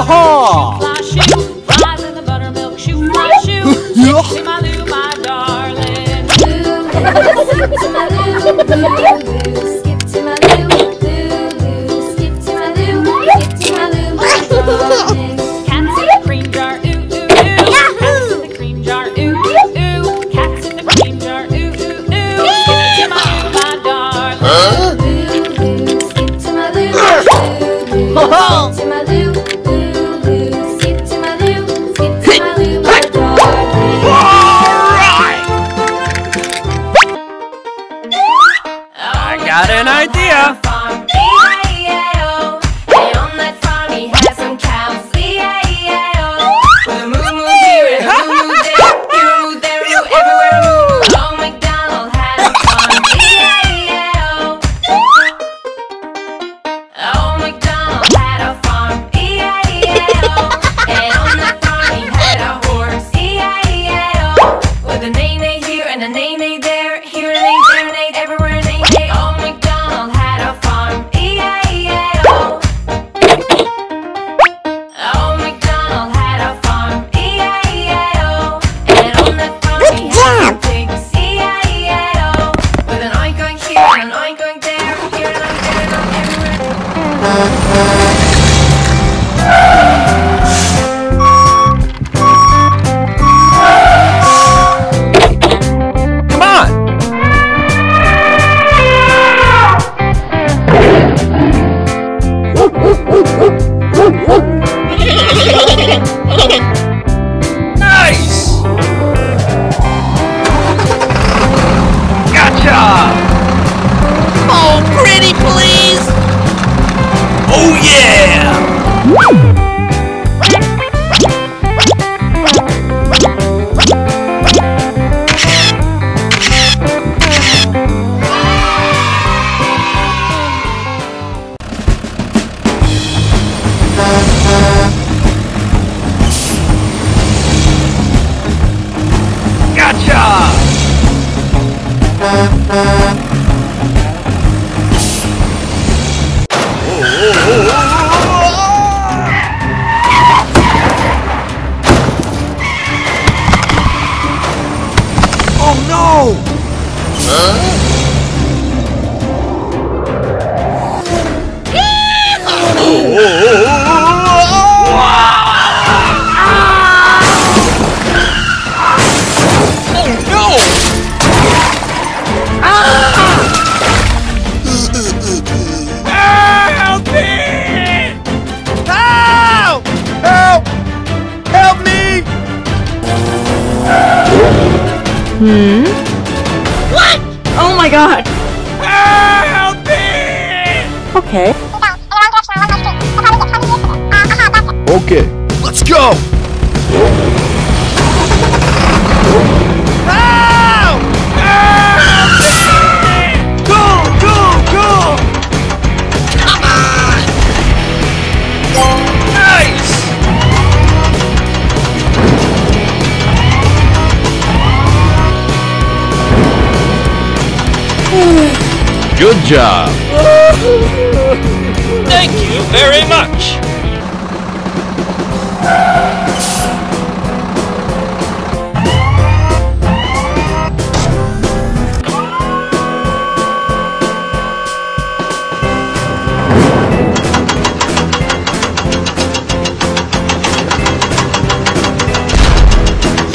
ha! Fly shoe, flies in the buttermilk shoe, fly shoe. Skip to my Lou, my darling. Skip to my Lou, Lou, skip to my Lou, Lou, skip to my Lou, skip to my Lou, my darling. Cats in the cream jar, ooh, ooh, ooh. Cats in the cream jar, ooh, ooh, ooh. Cats in the cream jar, ooh, ooh, ooh. Skip to my Lou, my darling. Lou, skip to my Lou, Lou, skip to my Lou, Lou, skip to my Lou, skip to my Lou, my darling. Alright! I got an idea! Farm, E-I-E-I-O. And on that farm he has some cows, E-I-E-I-O. With a moo moo here and a moo moo there, here a moo there, a moo everywhere, a moo. Old MacDonald had a farm, E-I-E-I-O. Old MacDonald had a farm, E-I-E-I-O. And on that farm he had a horse, E-I-E-I-O. With a neigh-neigh here and a neigh-neigh there, here a neigh, there a neigh, everywhere a neigh-neigh. Old MacDonald had a farm, E-I-E-I-O. Old MacDonald had a farm, E-I-E-I-O. And on that farm he had some pigs, E-I-E-I-O. With an oink oink here and an oink oink there, here an oink there and an oink everywhere. Come on! Nice! Gotcha! Oh, pretty please! Oh yeah! Gotcha! Oh no! Help me! Help! Help! Help me! What? Oh my god. Help me! Okay. Okay, let's go! Help! Help me! Go, go, go! Come on! Nice! Good job! Thank you very much!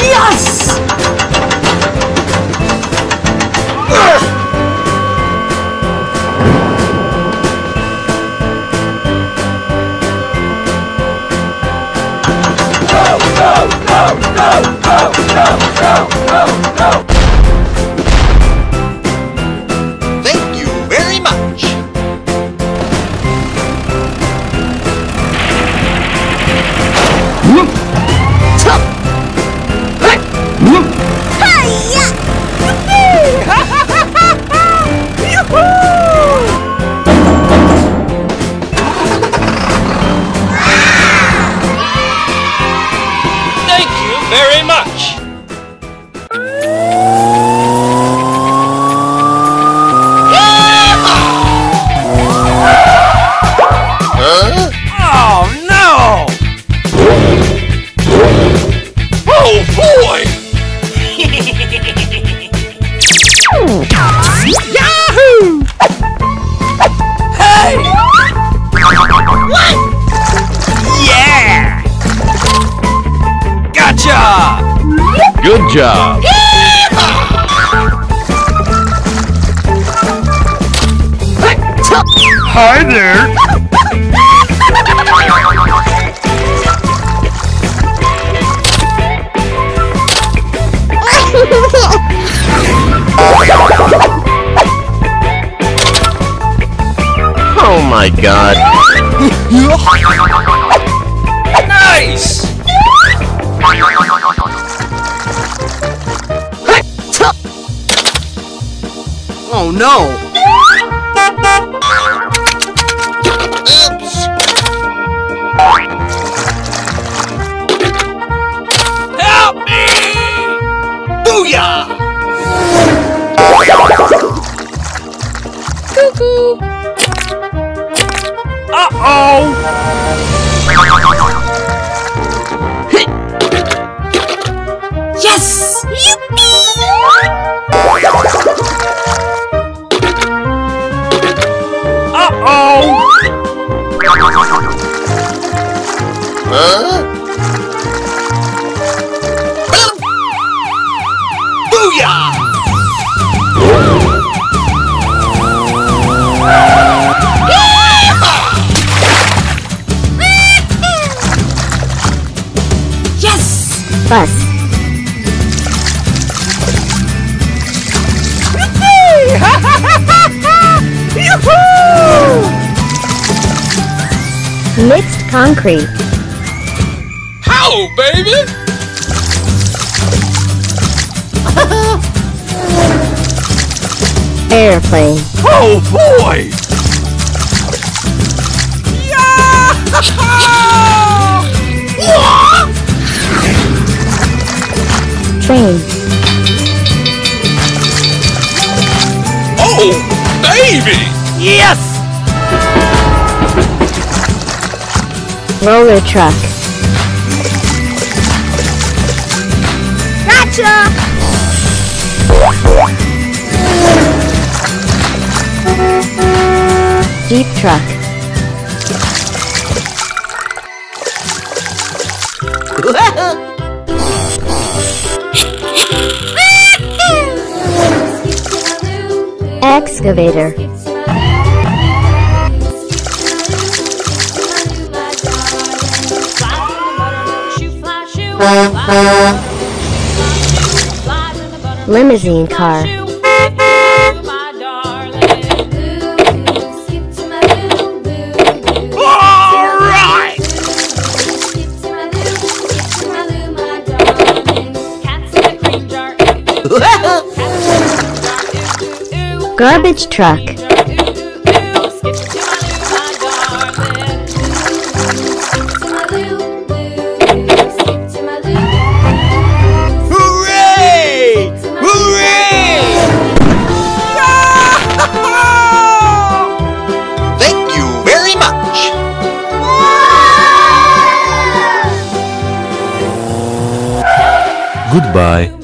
Yes! Thank you very much! Thank you very much! Oh no! Good job. Hi there. Oh my god. Nice! Oh no! Help me! Booyah! Cuckoo! Uh-oh! Yes! Uh-oh! Booyah! Yes! Bus. Mixed concrete. How, baby? Airplane. Oh, boy! Train. Oh, baby! Yes! Roller truck. Gotcha! Jeep truck. Excavator. Limousine car. Garbage truck. Hooray! Hooray! Thank you very much. Goodbye.